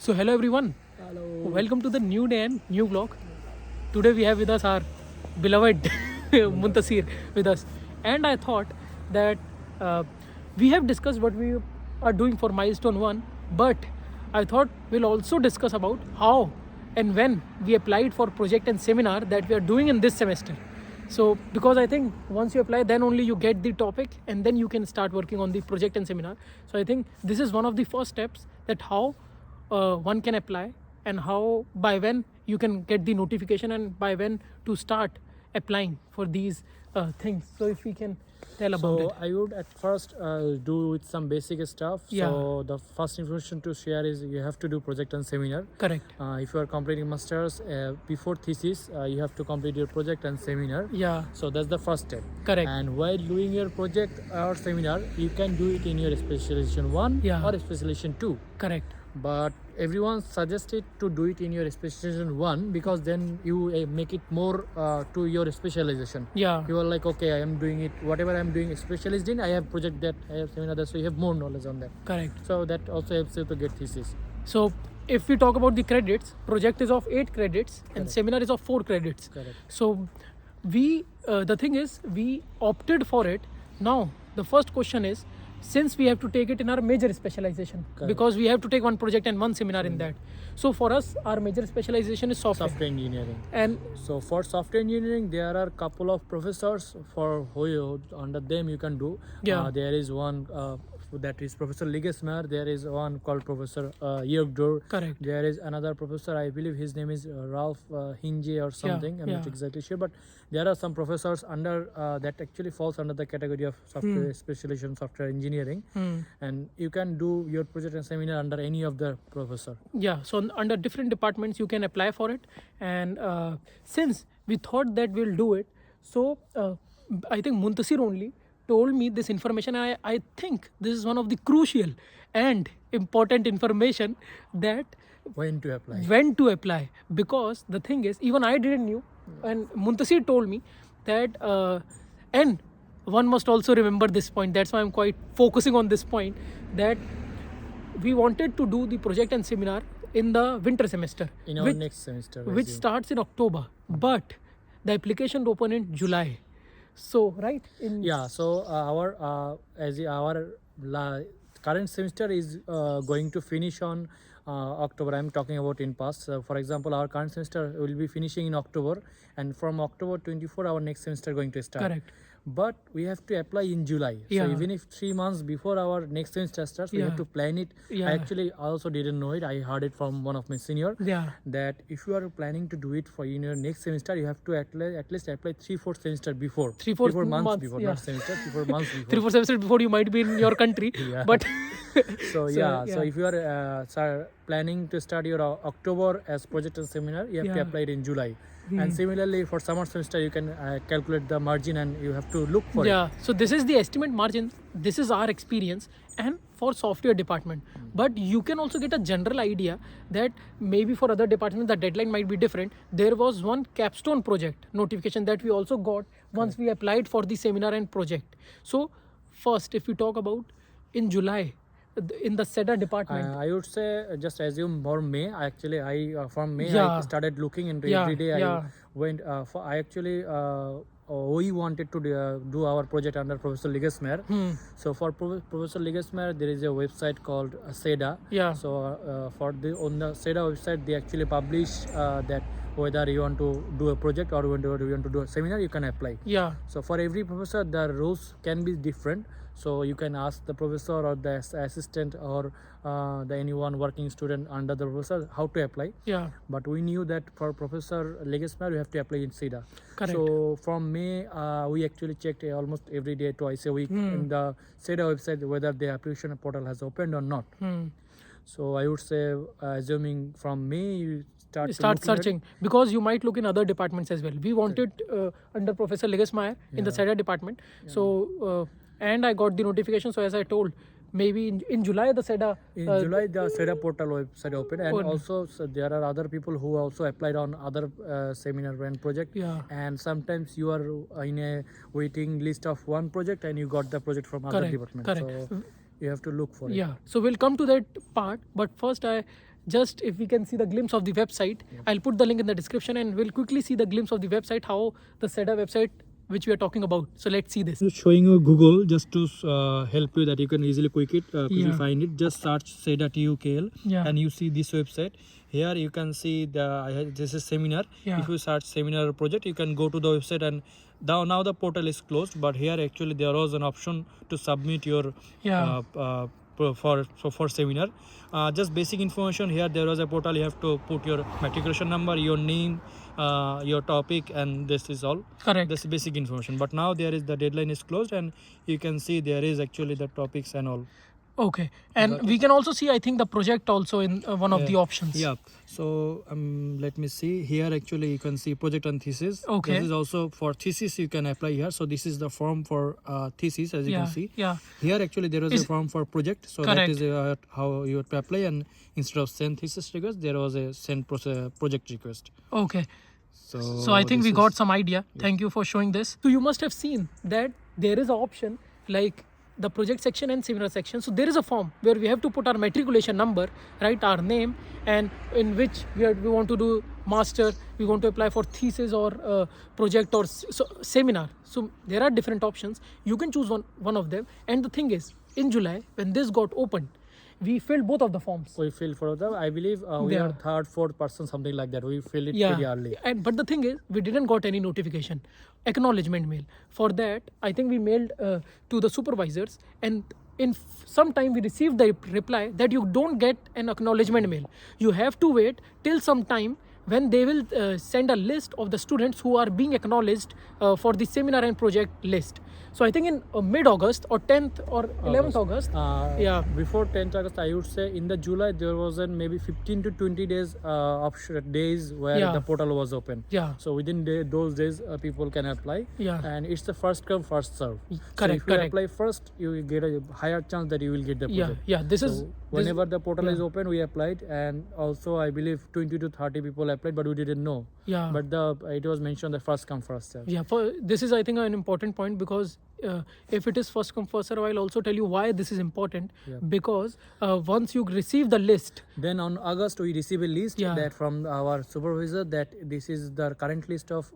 So hello everyone. Hello. Welcome to the new day and new vlog. Today we have with us our beloved Muntasir with us, and I thought that we have discussed what we are doing for milestone one, but I thought we'll also discuss about how and when we applied for project and seminar that we are doing in this semester. So because I think once you apply, then only you get the topic, and then you can start working on the project and seminar. So I think this is one of the first steps, that how one can apply, and how by when you can get the notification, and by when to start applying for these things. So if we can tell about So it. I would at first do with some basic stuff. Yeah. So the first information to share is you have to do project and seminar. Correct. If you are completing masters before thesis, you have to complete your project and seminar. Yeah. So that's the first step. Correct. And while doing your project or seminar, you can do it in your specialization 1 Yeah. or specialization 2. Correct. But everyone suggested to do it in your specialization 1 because then you make it more to your specialization. Yeah. You are like, okay, I am doing it, whatever I am doing specialist in, I have project that, I have seminar that, so you have more knowledge on that. Correct. So that also helps you to get thesis. So if we talk about the credits, project is of 8 credits and Correct. seminar is of 4 credits. Correct. So we the thing is, we opted for it. Now the first question is, since we have to take it in our major specialization, Correct. because we have to take one project and one seminar in that. So for us, our major specialization is software. Software engineering. And So for software engineering, there are couple of professors for who you, under them you can do. Yeah. There is one that is Professor Ligesmer. There is one called Professor Yergdor. correct. There is another professor, I believe his name is Ralph Hinge or something. I'm not yeah. exactly sure, but there are some professors under that actually falls under the category of software specialization, software engineering, and you can do your project and seminar under any of the professor. Yeah, so under different departments you can apply for it. And since we thought that we'll do it, so I think Muntasir only told me this information. I think this is one of the crucial and important information, that When to apply? when to apply. Because the thing is, even I didn't knew, and Muntasir told me that and one must also remember this point, that's why I'm quite focusing on this point, that we wanted to do the project and seminar in the winter semester, In our which, next semester. I which assume. starts in October, but the application open in July. So right in Yeah, so our current semester is going to finish on October. I'm talking about in past. So for example, our current semester will be finishing in October, and from October 24, our next semester going to start. Correct. But we have to apply in July. Yeah. So even if 3 months before our next semester starts, we Yeah. have to plan it. Yeah. I actually also didn't know it. I heard it from one of my senior. Yeah. That if you are planning to do it for in your next semester, you have to at least apply 3/4 semester before. 3/4 months months, before, yeah. not semester, 3/4 months before. 3-4 semesters before you might be in your country. Yeah. But So yeah. if you are planning to start your October as project and seminar, you have to Yeah. apply it in July. And similarly for summer semester, you can calculate the margin and you have to look for it. yeah, so this is the estimate margin, this is our experience, and for software department. But you can also get a general idea that maybe for other departments the deadline might be different. There was one capstone project notification that we also got once we applied for the seminar and project. So first, if we talk about in July, in the SEDA department. I would say just assume for May. Actually, from May I Yeah. started looking into Yeah, every day. yeah. I went for I actually we wanted to do our project under Professor Ligesmer. So for Professor Ligesmer, there is a website called SEDA. Yeah. So on the SEDA website, they actually publish that whether you want to do a project or whether you want to do a seminar, you can apply. Yeah. So for every professor, the rules can be different. So you can ask the professor or the assistant or the anyone working student under the professor how to apply. Yeah. But we knew that for Professor Legesmer, you have to apply in SEDA. Correct. So from May, we actually checked almost every day, twice a week in the SEDA website whether the application portal has opened or not. So I would say, assuming from May, you start Start looking at it. searching, because you might look in other departments as well. We wanted under Professor Ligesmeyer in the SEDA department. So and I got the notification. So as I told, maybe in July the SEDA. In July, the SEDA portal website opened, and Open. also there are other people who also applied on other seminar and project. Yeah. And sometimes you are in a waiting list of one project, and you got the project from other Correct, department. correct. So you have to look for it. Yeah, so we'll come to that part, but first I just if we can see the glimpse of the website, I'll put the link in the description, and we'll quickly see the glimpse of the website, how the SEDA website which we are talking about. So let's see this. Showing you Google just to help you that you can easily quickly Yeah. find it. Just search SEDA TUKL Yeah. and you see this website. Here you can see this is seminar. Yeah. If you search seminar project, you can go to the website, and now the portal is closed. But here actually there was an option to submit your Yeah. for seminar. Just basic information. Here there was a portal. You have to put your matriculation number, your name, your topic, and this is all. Correct. This is basic information. But now there is the deadline is closed, and you can see there is actually the topics and all. Okay, and we can also see, I think, the project also in one of the options. Yeah. So let me see here. Actually, you can see project and thesis. Okay. This is also for thesis. You can apply here. So this is the form for thesis, as you Yeah. can see. Yeah. Here actually there was a form for project. So Correct. that is how you would apply. And instead of send thesis request, there was a send project request. Okay. So So I think this we got is- some idea. Thank you for showing this. So you must have seen that there is an option like the project section and seminar section. So there is a form where we have to put our matriculation number, write our name, and in which we want to do master, we want to apply for thesis or project or seminar. So there are different options. You can choose one of them. And the thing is, in July, when this got opened, we filled both of the forms. we fill for them. I believe we Yeah. are third, fourth person, something like that. We fill it Yeah. pretty early. But the thing is, we didn't got any notification, acknowledgement mail. For that, I think we mailed to the supervisors, and in some time we received the reply that you don't get an acknowledgement mail. You have to wait till some time when they will send a list of the students who are being acknowledged for the seminar and project list. So I think in mid-August or 10th or 11th August. Yeah. Before 10th August, I would say in the July there was maybe 15 to 20 days days where Yeah. the portal was open. Yeah. So within those days, people can apply. Yeah. And it's the first come first serve. So Correct, if you correct. apply first, you will get a higher chance that you will get the Yeah, project. yeah. This So is whenever the portal is yeah. open, we applied, and also I believe 20 to 30 people applied, but we didn't know. Yeah. But it was mentioned the first come first serve. Yeah, this is, I think, an important point, because if it is first come first serve, I'll also tell you why this is important. Yeah. Because once you receive the list, Then on August we receive a list Yeah. that from our supervisor that this is the current list of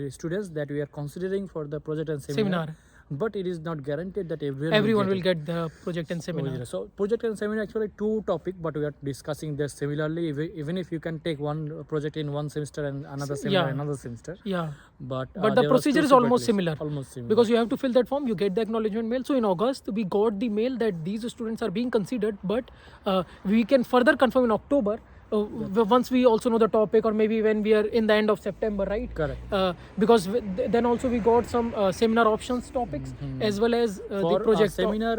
students that we are considering for the project and seminar. But it is not guaranteed that everyone will get it. get the project and seminar. So project and seminar actually two topic, but we are discussing this similarly. Even if you can take one project in one semester and another seminar Yeah. another semester. Yeah, But but the there was two procedure is separate almost lists. similar. Almost similar. Because you have to fill that form, you get the acknowledgement mail. So in August, we got the mail that these students are being considered, but we can further confirm in October. Once we also know the topic, or maybe when we are in the end of September, right? Correct. Because then also we got some seminar options topics, as well as For the project seminar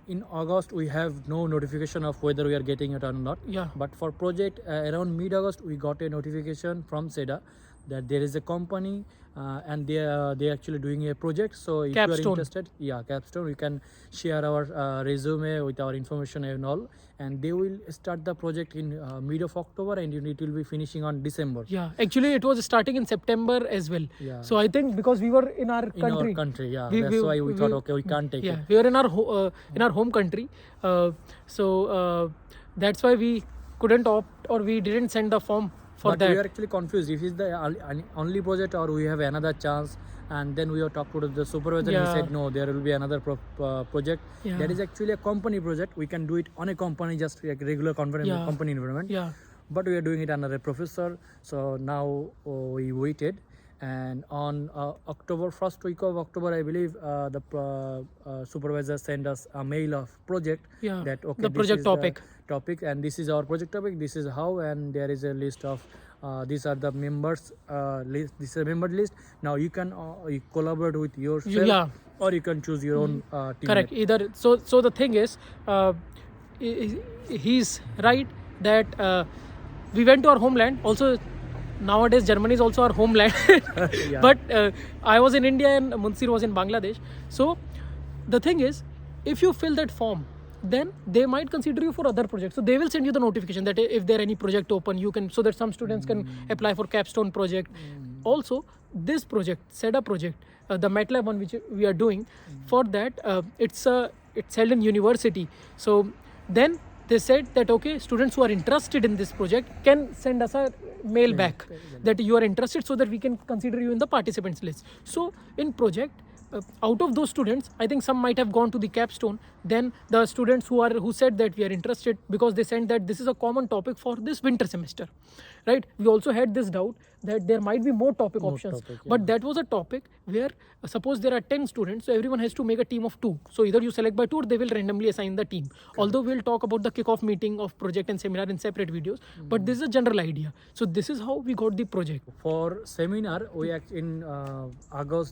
in August we have no notification of whether we are getting it or not. Yeah. But for project around mid-August we got a notification from SEDA that there is a company and they actually doing a project. So if you are Capstone. interested, Capstone, we can share our resume with our information and all, and they will start the project in mid of October, and it will be finishing on December. Yeah, actually it was starting in September as well. Yeah. So I think because we were in our In country. our country, yeah. We- That's we- why we thought, okay, we can't take Yeah, it. we were in our home country. So that's why we couldn't opt, or we didn't send the form for But that. we are actually confused if it's the only project or we have another chance. And then we have talked to the supervisor and Yeah. he said no, there will be another project. Yeah. That is actually a company project. We can do it on a company, just like regular Yeah. company environment. Yeah. But we are doing it under a professor. So now we waited. And on October, first week of October, I believe the supervisor sent us a mail of project Yeah. that okay, The this project is topic. and this is our project topic, this is how, and there is a list of these are the members list, this is a member list. Now you can you collaborate with yourself, Yeah. or you can choose your own team. Correct. Either so the thing is, he's right that we went to our homeland. Also, nowadays Germany is also our homeland. Yeah. But I was in India and Munsir was in Bangladesh. So the thing is, if you fill that form, then they might consider you for other projects. So they will send you the notification that if there any project open, you can, so that some students can apply for capstone project. Also, this project, SEDA project, the MATLAB one which we are doing, for that it's held in university. So then they said that okay, students who are interested in this project can send us a mail back that you are interested, so that we can consider you in the participants list. So in project, out of those students, I think some might have gone to the capstone. Then the students who said that we are interested, because they sent that this is a common topic for this winter semester, right? We also had this doubt that there might be more topic options, but that was a topic where suppose there are 10 students, so everyone has to make a team of 2. So either you select by 2 or they will randomly assign the team. Although we'll talk about the kickoff meeting of project and seminar in separate videos, but this is a general idea. So this is how we got the project. For seminar, we in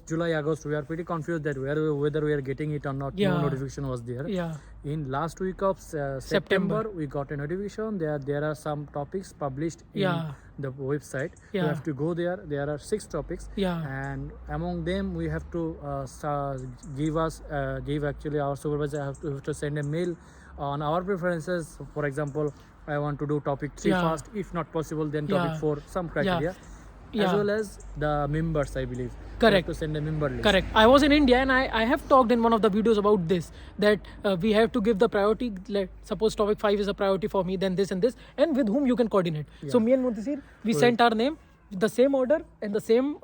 July, August, we are pretty confused that whether we are getting it or not. No notification was there. Yeah. In last week of September, we got a notification. There are some topics published in the website. You have to go there. There are 6 topics. And among them, we have to give actually our supervisor have to send a mail on our preferences. For example, I want to do topic 3 first. If not possible, then topic 4. Some criteria. As well as the members, I believe. Correct. To send a member list. Correct. I was in India and I have talked in one of the videos about this, that we have to give the priority. Like, suppose topic 5 is a priority for me, then this and this, and with whom you can coordinate. So me and Muntasir, we sent our name, the same order and the same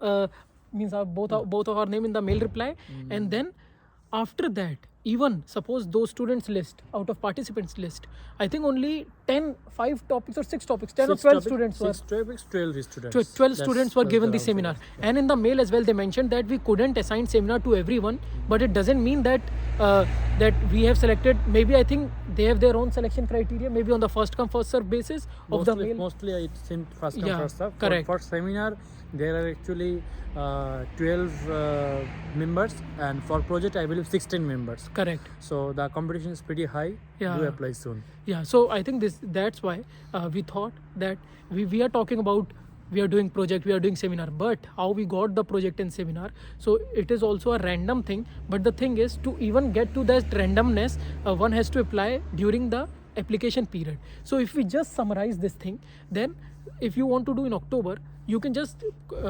means both of our name in the mail reply, and then after that, even suppose those students list out of participants list, I think only 5 topics or 6 topics, 10 or 12 students were 12 students were given the seminar. And in the mail as well, they mentioned that we couldn't assign seminar to everyone, but it doesn't mean that that we have selected. Maybe I think they have their own selection criteria, maybe on the first come first serve basis of the mail. Mostly it seemed first come first serve. Correct. For seminar, there are actually 12 members, and for project I believe 16 members. Correct. So the competition is pretty high. Do apply soon. So I think that's why we thought that we are talking about, we are doing project, we are doing seminar, but how we got the project and seminar, so it is also a random thing. But the thing is, to even get to that randomness, one has to apply during the application period. So if we just summarize this thing, then if you want to do in October, you can just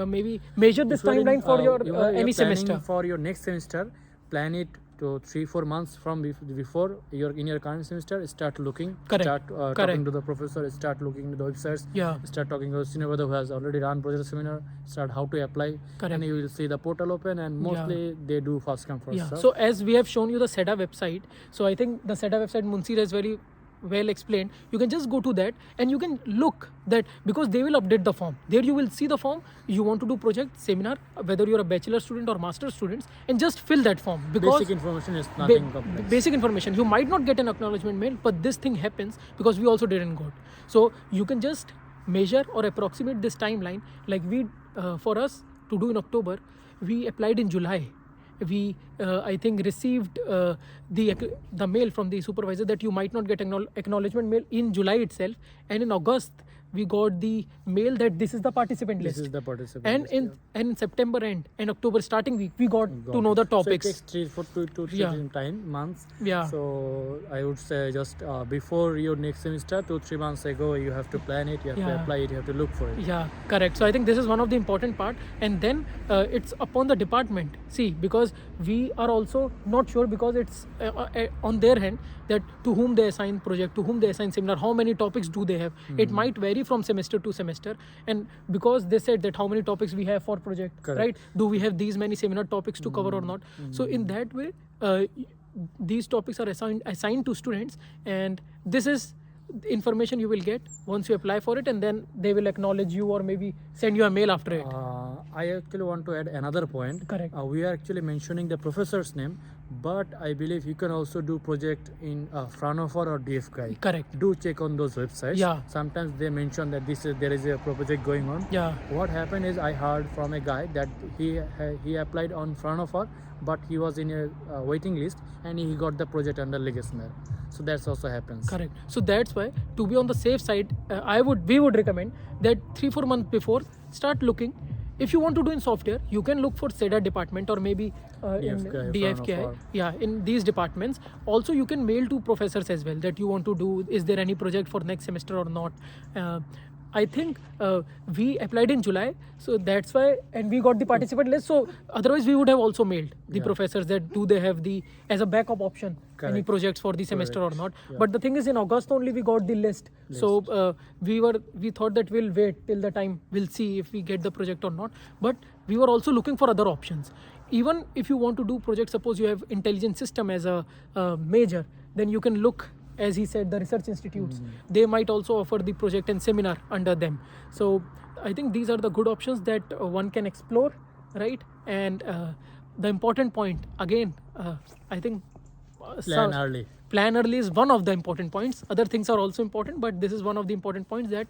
maybe measure this timeline for your any semester. For your next semester, plan it to 3-4 months from before in your current semester. Start looking. Correct. Start talking to the professor. Start looking to the websites. Start talking to the senior brother who has already run project seminar. Start how to apply. Correct. And you will see the portal open, and mostly they do first come first serve. So as we have shown you the SEDA website, so I think the SEDA website Munsir has very well explained. You can just go to that and you can look that, because they will update the form. There you will see the form. You want to do project, seminar, whether you're a bachelor student or master students, and just fill that form. Because basic information is nothing complex. Basic information. You might not get an acknowledgement mail, but this thing happens because we also didn't got. So you can just measure or approximate this timeline. Like we, for us to do in October, we applied in July. We I think received the mail from the supervisor that you might not get acknowledgement mail in July itself, and in August we got the mail that this is the participant list. This is the participant and list. And in September end and October starting week, we got to know the topics. So it takes 3 to 3 months. So I would say just before your next semester, 2-3 months ago, you have to plan it, you have to apply it, you have to look for it. Correct. So I think this is one of the important part, and then it's upon the department. See, because we are also not sure, because it's on their hand, that to whom they assign project, to whom they assign seminar, how many topics do they have. It might vary from semester to semester, and because they said that how many topics we have for project. Correct. Right? Do we have these many seminar topics to cover or not? So in that way, these topics are assigned to students, and this is information you will get once you apply for it, and then they will acknowledge you or maybe send you a mail after it. I actually want to add another point. Correct. We are actually mentioning the professor's name, but I believe you can also do project in Fraunhofer or DFGI. Correct. Do check on those websites. Sometimes they mention that there is a project going on. What happened is, I heard from a guy that he applied on Fraunhofer, but he was in a waiting list, and he got the project under Legasmer. So that also happens. Correct. So that's why, to be on the safe side, we would recommend that 3-4 months before, start looking. If you want to do in software, you can look for SEDA department or maybe in DFGI. In these departments. Also, you can mail to professors as well that you want to do, is there any project for next semester or not. I think we applied in July, so that's why, and we got the participant list. So otherwise, we would have also mailed the professors that do they have the as a backup option any Correct. projects for the semester or Correct. not. Yeah. But the thing is, in August only we got the list. So we thought that we'll wait till the time we'll see if we get the project or not. But we were also looking for other options. Even if you want to do project, suppose you have intelligence system as a major, then you can look, as he said, the research institutes. They might also offer the project and seminar under them. So I think these are the good options that one can explore, right? And the important point again, I think Plan early. plan early is one of the important points. Other things are also important, but this is one of the important points that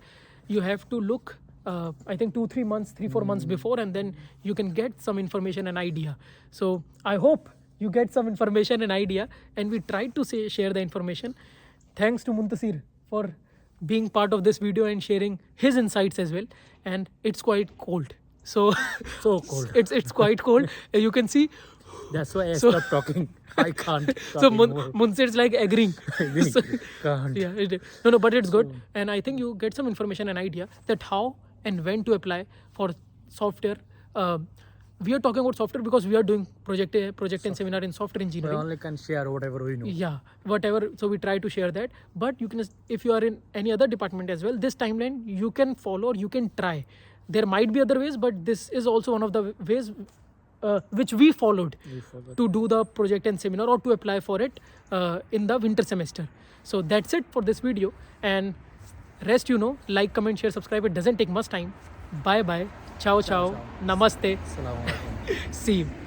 you have to look, I think 2-3 months, 3-4 months before, and then you can get some information and idea. So I hope you get some information and idea, and we tried to share the information. Thanks to Muntasir for being part of this video and sharing his insights as well. And it's quite cold. So So cold. it's quite cold. You can see. That's why I So- stopped talking. I can't. So talk anymore. Munsir's like agreeing. Agreeing. So- Can't. yeah, no, but it's good, and I think you get some information and idea that how and when to apply for software. We are talking about software because we are doing project and seminar in software We engineering. only can share whatever we know. Yeah, whatever. So we try to share that. But you can, if you are in any other department as well, this timeline you can follow or you can try. There might be other ways, but this is also one of the ways which we followed We forgot. to do the project and seminar or to apply for it in the winter semester. So that's it for this video. And rest, like, comment, share, subscribe. It doesn't take much time. Bye bye. Ciao, ciao. Namaste. Assalamu alaikum. See you.